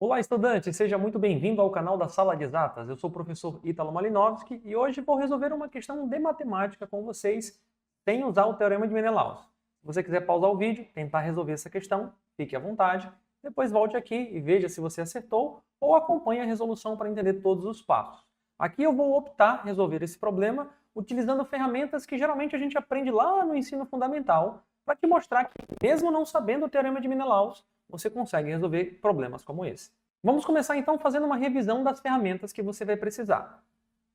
Olá, estudante! Seja muito bem-vindo ao canal da Sala de Exatas. Eu sou o professor Ítalo Malinowski e hoje vou resolver uma questão de matemática com vocês sem usar o Teorema de Menelaus. Se você quiser pausar o vídeo, tentar resolver essa questão, fique à vontade. Depois volte aqui e veja se você acertou ou acompanhe a resolução para entender todos os passos. Aqui eu vou optar resolver esse problema utilizando ferramentas que geralmente a gente aprende lá no ensino fundamental para te mostrar que, mesmo não sabendo o Teorema de Menelaus, você consegue resolver problemas como esse. Vamos começar então fazendo uma revisão das ferramentas que você vai precisar.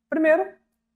Primeiro,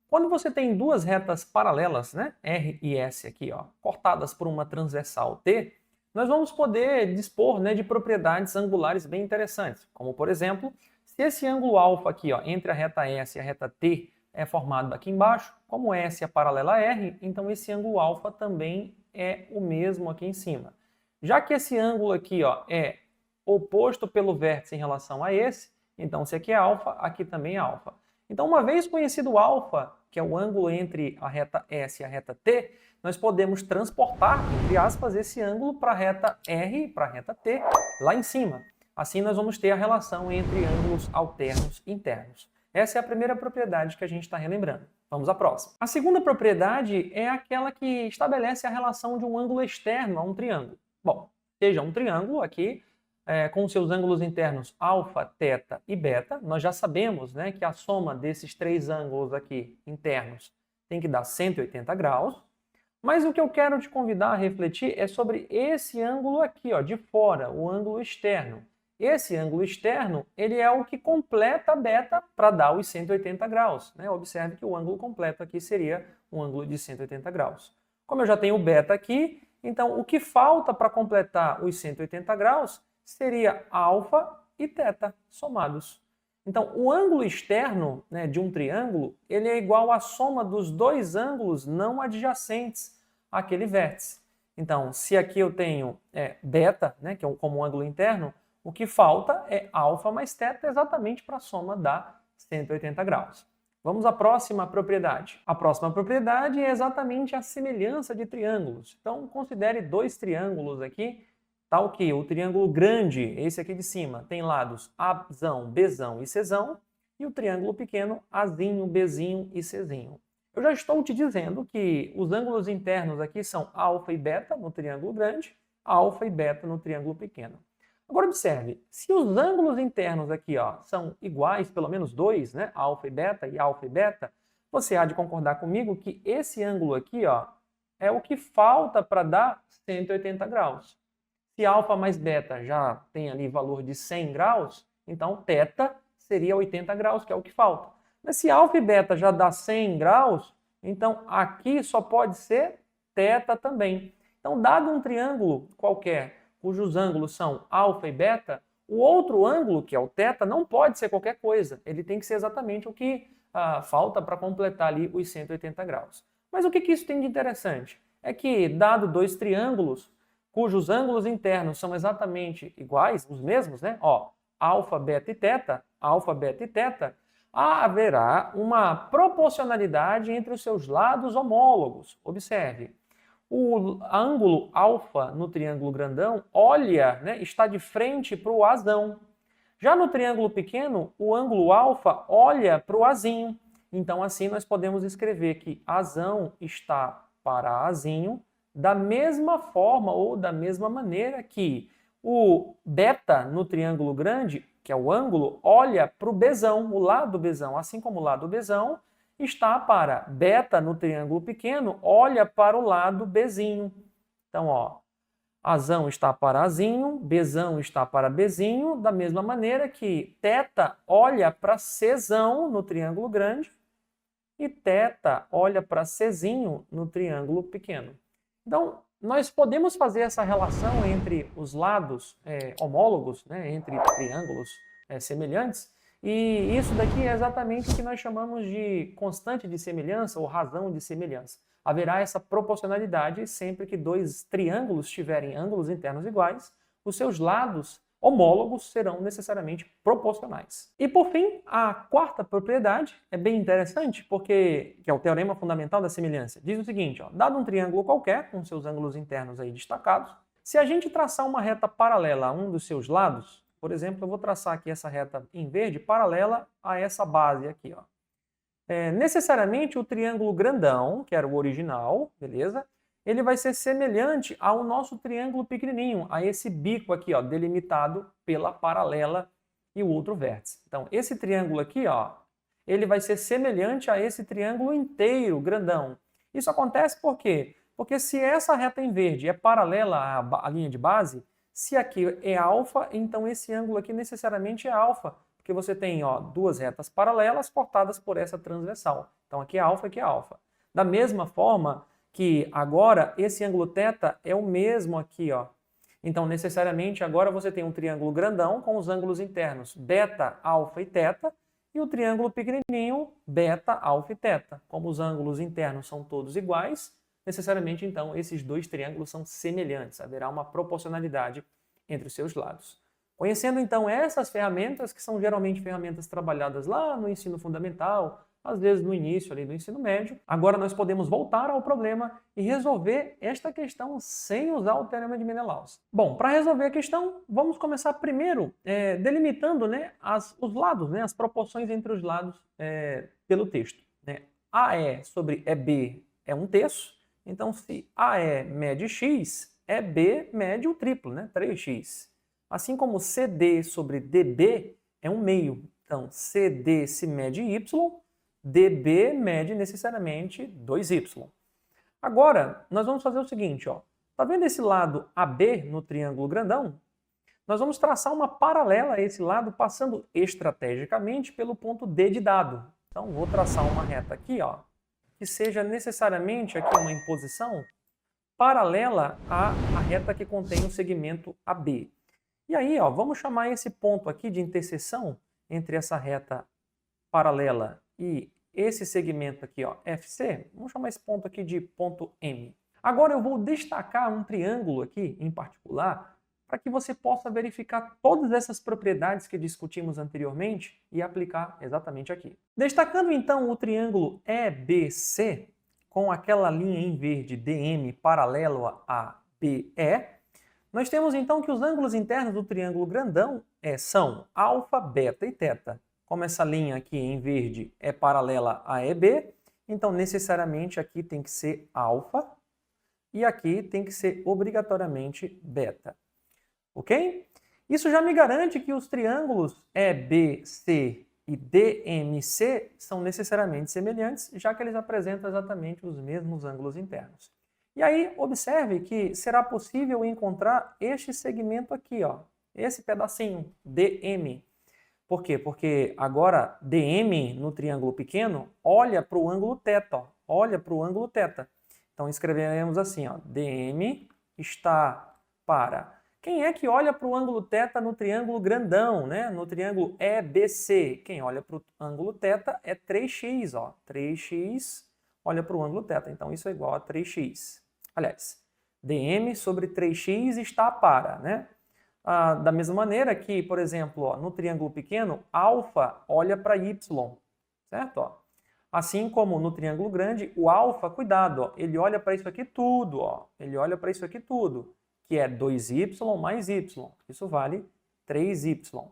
quando você tem duas retas paralelas, né, R e S aqui, ó, cortadas por uma transversal T, nós vamos poder dispor, né, de propriedades angulares bem interessantes, como por exemplo, se esse ângulo alfa aqui, ó, entre a reta S e a reta T é formado aqui embaixo, como S é paralela a R, então esse ângulo alfa também é o mesmo aqui em cima. Já que esse ângulo aqui, ó, é oposto pelo vértice em relação a esse, então se aqui é alfa, aqui também é alfa. Então, uma vez conhecido o alfa, que é o ângulo entre a reta S e a reta T, nós podemos transportar, entre aspas, esse ângulo para a reta R e para a reta T, lá em cima. Assim, nós vamos ter a relação entre ângulos alternos internos. Essa é a primeira propriedade que a gente está relembrando. Vamos à próxima. A segunda propriedade é aquela que estabelece a relação de um ângulo externo a um triângulo. Bom, seja um triângulo aqui, com seus ângulos internos alfa, teta e beta. Nós já sabemos, né, que a soma desses três ângulos aqui internos tem que dar 180 graus. Mas o que eu quero te convidar a refletir é sobre esse ângulo aqui, ó, de fora, o ângulo externo. Esse ângulo externo, ele é o que completa a beta para dar os 180 graus. Né? Observe que o ângulo completo aqui seria um ângulo de 180 graus. Como eu já tenho o beta aqui, então o que falta para completar os 180 graus seria alfa e teta somados. Então, o ângulo externo, né, de um triângulo, ele é igual à soma dos dois ângulos não adjacentes àquele vértice. Então, se aqui eu tenho beta, né, que é como um ângulo interno, o que falta é alfa mais teta exatamente para a soma dar 180 graus. Vamos à próxima propriedade. A próxima propriedade é exatamente a semelhança de triângulos. Então, considere dois triângulos aqui, tal que o triângulo grande, esse aqui de cima, tem lados Azão, Bzão e Czão, e o triângulo pequeno, Azinho, Bzinho e Czinho. Eu já estou te dizendo que os ângulos internos aqui são alfa e beta no triângulo grande, alfa e beta no triângulo pequeno. Agora observe, se os ângulos internos aqui, ó, são iguais, pelo menos dois, né, alfa e beta, você há de concordar comigo que esse ângulo aqui, ó, é o que falta para dar 180 graus. Se alfa mais beta já tem ali valor de 100 graus, então teta seria 80 graus, que é o que falta. Mas se alfa e beta já dá 100 graus, então aqui só pode ser teta também. Então, dado um triângulo qualquer, cujos ângulos são alfa e beta, o outro ângulo, que é o teta, não pode ser qualquer coisa. Ele tem que ser exatamente o que falta para completar ali os 180 graus. Mas o que isso tem de interessante? É que, dado dois triângulos, cujos ângulos internos são exatamente iguais, os mesmos, né? Ó, alfa, beta e teta, haverá uma proporcionalidade entre os seus lados homólogos. Observe, o ângulo alfa no triângulo grandão olha, né, está de frente para o azão. Já no triângulo pequeno, o ângulo alfa olha para o azinho. Então, assim, nós podemos escrever que azão está para azinho, da mesma forma ou da mesma maneira que o beta no triângulo grande, que é o ângulo, olha para o Bzão, o lado Bzão, assim como o lado Bzão está para beta no triângulo pequeno, olha para o lado Bzinho. Então, ó, azão está para azinho, Bzão está para Bzinho, da mesma maneira que teta olha para Czão no triângulo grande e teta olha para Czinho no triângulo pequeno. Então, nós podemos fazer essa relação entre os lados homólogos, né, entre triângulos semelhantes, e isso daqui é exatamente o que nós chamamos de constante de semelhança ou razão de semelhança. Haverá essa proporcionalidade sempre que dois triângulos tiverem ângulos internos iguais, os seus lados homólogos serão necessariamente proporcionais. E por fim, a quarta propriedade é bem interessante, porque que é o teorema fundamental da semelhança. Diz o seguinte, ó, dado um triângulo qualquer, com seus ângulos internos aí destacados, se a gente traçar uma reta paralela a um dos seus lados, Por exemplo, eu vou traçar aqui essa reta em verde paralela a essa base aqui, ó. Necessariamente o triângulo grandão, que era o original, beleza? Ele vai ser semelhante ao nosso triângulo pequenininho, a esse bico aqui, ó, delimitado pela paralela e o outro vértice. Então, esse triângulo aqui, ó, ele vai ser semelhante a esse triângulo inteiro, grandão. Isso acontece por quê? Porque se essa reta em verde é paralela à linha de base, se aqui é alfa, então esse ângulo aqui necessariamente é alfa, porque você tem, ó, duas retas paralelas cortadas por essa transversal. Então aqui é alfa, aqui é alfa. Da mesma forma que agora esse ângulo θ é o mesmo aqui, ó. Então necessariamente agora você tem um triângulo grandão com os ângulos internos beta, alfa e θ, e o triângulo pequenininho beta, alfa e θ. Como os ângulos internos são todos iguais, necessariamente então esses dois triângulos são semelhantes, haverá uma proporcionalidade entre os seus lados. Conhecendo então essas ferramentas, que são geralmente ferramentas trabalhadas lá no ensino fundamental, às vezes no início ali do ensino médio, agora nós podemos voltar ao problema e resolver esta questão sem usar o teorema de Menelaus. Bom, para resolver a questão, vamos começar primeiro delimitando, né, os lados, né, as proporções entre os lados pelo texto. Né? AE sobre EB é 1/3, então se AE mede x, EB mede o triplo, né, 3x. Assim como CD sobre DB é 1/2. Então, CD se mede y, DB mede necessariamente 2y. Agora, nós vamos fazer o seguinte, ó. Tá vendo esse lado AB no triângulo grandão? Nós vamos traçar uma paralela a esse lado, passando estrategicamente pelo ponto D de dado. Então, vou traçar uma reta aqui, ó, que seja necessariamente aqui uma imposição paralela à reta que contém o segmento AB. E aí, ó, vamos chamar esse ponto aqui de interseção entre essa reta paralela e esse segmento aqui, ó, FC. Vamos chamar esse ponto aqui de ponto M. Agora eu vou destacar um triângulo aqui em particular para que você possa verificar todas essas propriedades que discutimos anteriormente e aplicar exatamente aqui. Destacando então o triângulo EBC com aquela linha em verde DM paralelo a BE, nós temos então que os ângulos internos do triângulo grandão são alfa, beta e θ. Como essa linha aqui em verde é paralela a EB, então necessariamente aqui tem que ser alfa e aqui tem que ser obrigatoriamente beta. Ok? Isso já me garante que os triângulos EBC e DMC são necessariamente semelhantes, já que eles apresentam exatamente os mesmos ângulos internos. E aí, observe que será possível encontrar este segmento aqui, ó, esse pedacinho, DM. Por quê? Porque agora DM no triângulo pequeno olha para o ângulo θ, ó, olha para o ângulo θ. Então escreveremos assim, ó, DM está para... Quem é que olha para o ângulo θ no triângulo grandão, né? No triângulo EBC? Quem olha para o ângulo θ é 3x, ó. 3x olha para o ângulo θ, então isso é igual a 3x. Aliás, dm sobre 3x está para, né? Da mesma maneira que, por exemplo, ó, no triângulo pequeno, alfa olha para y, certo? Ó. Assim como no triângulo grande, o alfa, cuidado, ó, ele olha para isso aqui tudo, ó, ele olha para isso aqui tudo, que é 2y mais y, isso vale 3y.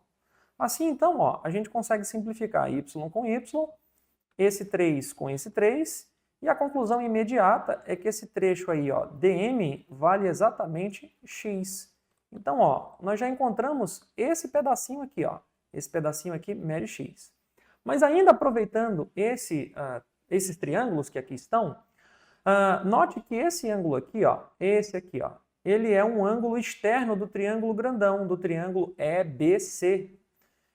Assim, então, ó, a gente consegue simplificar y com y, esse 3 com esse 3, e a conclusão imediata é que esse trecho aí, ó, dm, vale exatamente x. Então, ó, nós já encontramos esse pedacinho aqui, ó. Esse pedacinho aqui mede x. Mas ainda aproveitando esses triângulos que aqui estão, note que esse ângulo aqui, ó, esse aqui, ó, ele é um ângulo externo do triângulo grandão, do triângulo EBC.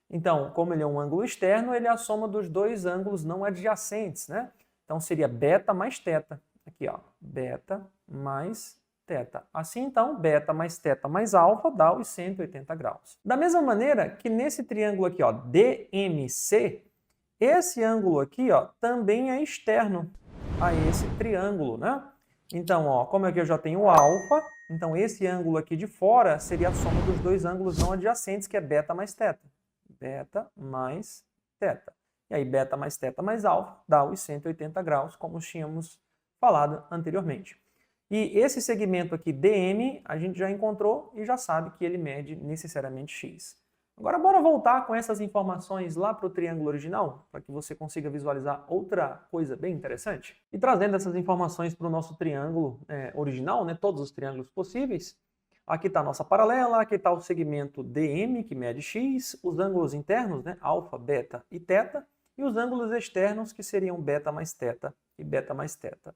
Então, como ele é um ângulo externo, ele é a soma dos dois ângulos não adjacentes, né? Então seria beta mais θ. Aqui, ó, beta mais θ. Assim, então, beta mais θ mais alfa dá os 180 graus. Da mesma maneira que nesse triângulo aqui, ó, DMC, esse ângulo aqui, ó, também é externo a esse triângulo, né? Então, ó, como aqui eu já tenho alfa, então esse ângulo aqui de fora seria a soma dos dois ângulos não adjacentes, que é beta mais θ. Beta mais θ. E aí, beta mais θ mais alfa dá os 180 graus, como tínhamos falado anteriormente. E esse segmento aqui, DM, a gente já encontrou e já sabe que ele mede necessariamente x. Agora bora voltar com essas informações lá para o triângulo original, para que você consiga visualizar outra coisa bem interessante. E trazendo essas informações para o nosso triângulo original, né, todos os triângulos possíveis, aqui está a nossa paralela, aqui está o segmento DM, que mede x, os ângulos internos, né, alfa, beta e teta, e os ângulos externos, que seriam beta mais teta e beta mais teta.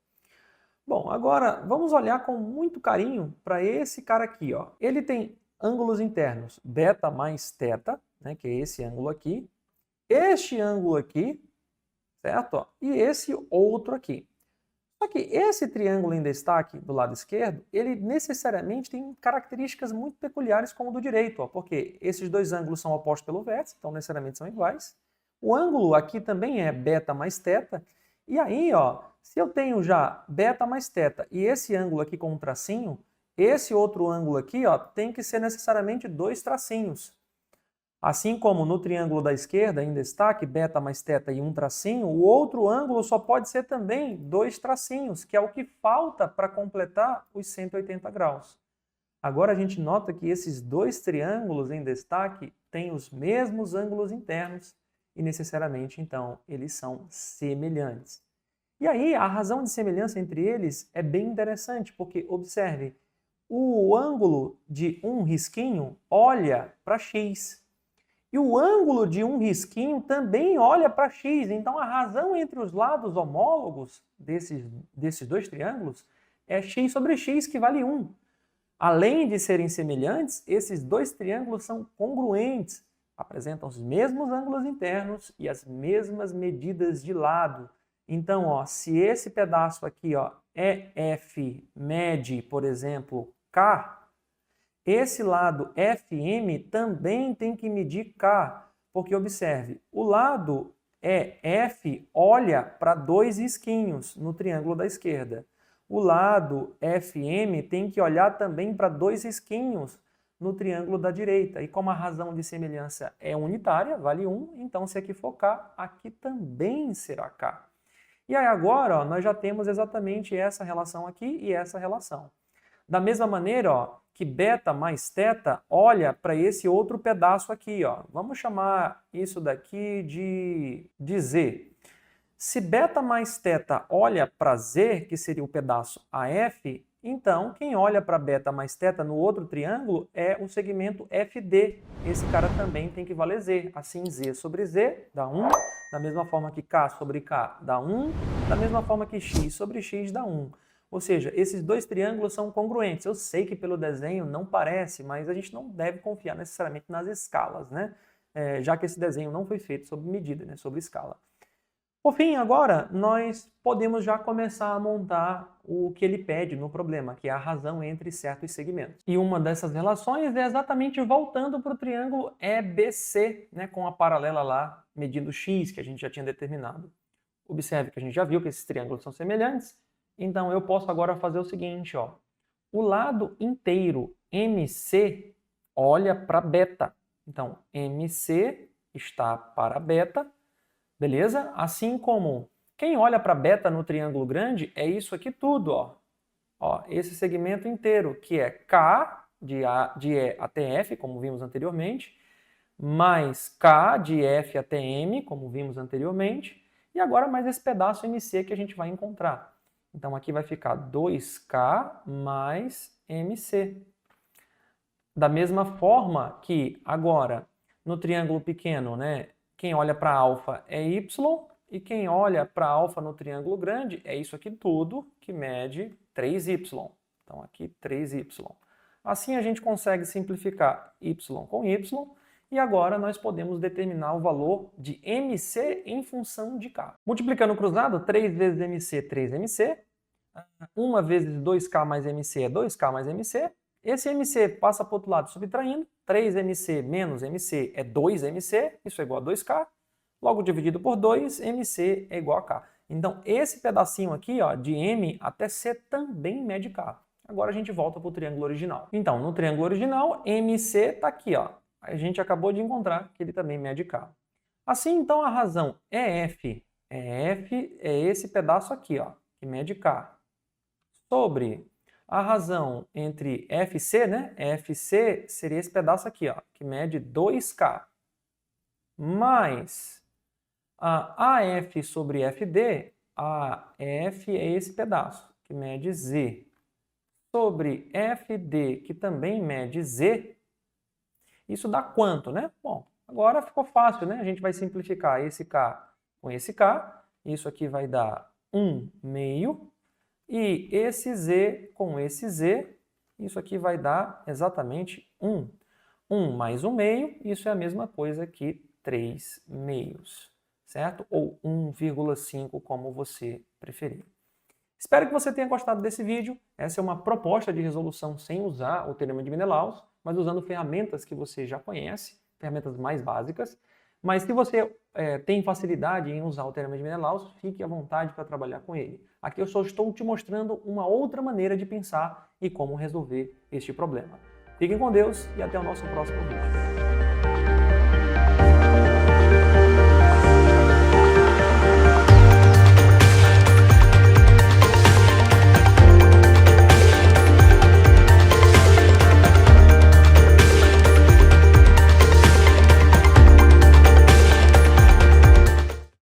Bom, agora vamos olhar com muito carinho para esse cara aqui, ó. Ele tem ângulos internos beta mais teta, né, que é esse ângulo aqui, este ângulo aqui, certo? Ó, e esse outro aqui. Só que esse triângulo em destaque do lado esquerdo, ele necessariamente tem características muito peculiares como o do direito, ó, porque esses dois ângulos são opostos pelo vértice, então necessariamente são iguais. O ângulo aqui também é beta mais teta, e aí, ó, se eu tenho já beta mais teta e esse ângulo aqui com um tracinho, esse outro ângulo aqui, ó, tem que ser necessariamente dois tracinhos. Assim como no triângulo da esquerda, em destaque, beta mais teta e um tracinho, o outro ângulo só pode ser também dois tracinhos, que é o que falta para completar os 180 graus. Agora a gente nota que esses dois triângulos em destaque têm os mesmos ângulos internos e necessariamente, então, eles são semelhantes. E aí, a razão de semelhança entre eles é bem interessante, porque, observe, o ângulo de um risquinho olha para x. E o ângulo de um risquinho também olha para x. Então, a razão entre os lados homólogos desses dois triângulos é x sobre x, que vale 1. Além de serem semelhantes, esses dois triângulos são congruentes, apresentam os mesmos ângulos internos e as mesmas medidas de lado. Então, ó, se esse pedaço aqui, ó, EF mede, por exemplo, K, esse lado FM também tem que medir K, porque observe, o lado EF olha para dois risquinhos no triângulo da esquerda. O lado FM tem que olhar também para dois risquinhos no triângulo da direita. E como a razão de semelhança é unitária, vale 1, então se aqui for K, aqui também será K. E aí agora, ó, nós já temos exatamente essa relação aqui e essa relação. Da mesma maneira, ó, que beta mais teta olha para esse outro pedaço aqui. Ó. Vamos chamar isso daqui de Z. Se beta mais teta olha para Z, que seria o pedaço AF, então quem olha para beta mais teta no outro triângulo é o segmento FD. Esse cara também tem que valer Z. Assim, Z sobre Z dá 1, da mesma forma que K sobre K dá 1, da mesma forma que X sobre X dá 1. Ou seja, esses dois triângulos são congruentes. Eu sei que pelo desenho não parece, mas a gente não deve confiar necessariamente nas escalas, né? Já que esse desenho não foi feito sob medida, né? Sobre escala. Por fim, agora, nós podemos já começar a montar o que ele pede no problema, que é a razão entre certos segmentos. E uma dessas relações é exatamente voltando para o triângulo EBC, né, com a paralela lá, medindo x, que a gente já tinha determinado. Observe que a gente já viu que esses triângulos são semelhantes, então eu posso agora fazer o seguinte, ó. O lado inteiro MC olha para beta. Então, MC está para beta. Beleza? Assim como quem olha para beta no triângulo grande é isso aqui tudo, ó. Ó, esse segmento inteiro, que é K de E até F, como vimos anteriormente, mais K de F até M, como vimos anteriormente, e agora mais esse pedaço MC que a gente vai encontrar. Então aqui vai ficar 2K mais MC. Da mesma forma que agora, no triângulo pequeno, né, quem olha para alfa é Y, e quem olha para alfa no triângulo grande é isso aqui tudo, que mede 3Y. Então aqui 3Y. Assim a gente consegue simplificar Y com Y, e agora nós podemos determinar o valor de MC em função de K. Multiplicando cruzado, 3 vezes MC, 3MC. 1 vezes 2K mais MC é 2K mais MC. Esse MC passa para o outro lado subtraindo. 3MC menos MC é 2MC, isso é igual a 2K. Logo dividido por 2, MC é igual a K. Então esse pedacinho aqui, ó, de M até C também mede K. Agora a gente volta para o triângulo original. Então, no triângulo original, MC está aqui, ó. A gente acabou de encontrar que ele também mede K. Assim, então, a razão EF é esse pedaço aqui, ó, que mede K, sobre A razão entre F e C, né? FC seria esse pedaço aqui, ó, que mede 2K. Mais a AF sobre FD, a F é esse pedaço, que mede Z. Sobre FD, que também mede Z, isso dá quanto, né? Bom, agora ficou fácil, né? A gente vai simplificar esse K com esse K. Isso aqui vai dar 1/2. E esse Z com esse Z, isso aqui vai dar exatamente 1. 1 mais 1/2, isso é a mesma coisa que 3/2, certo? Ou 1,5, como você preferir. Espero que você tenha gostado desse vídeo. Essa é uma proposta de resolução sem usar o teorema de Menelaus, mas usando ferramentas que você já conhece, ferramentas mais básicas. Mas se você tem facilidade em usar o teorema de Menelaus, fique à vontade para trabalhar com ele. Aqui eu só estou te mostrando uma outra maneira de pensar e como resolver este problema. Fiquem com Deus e até o nosso próximo vídeo.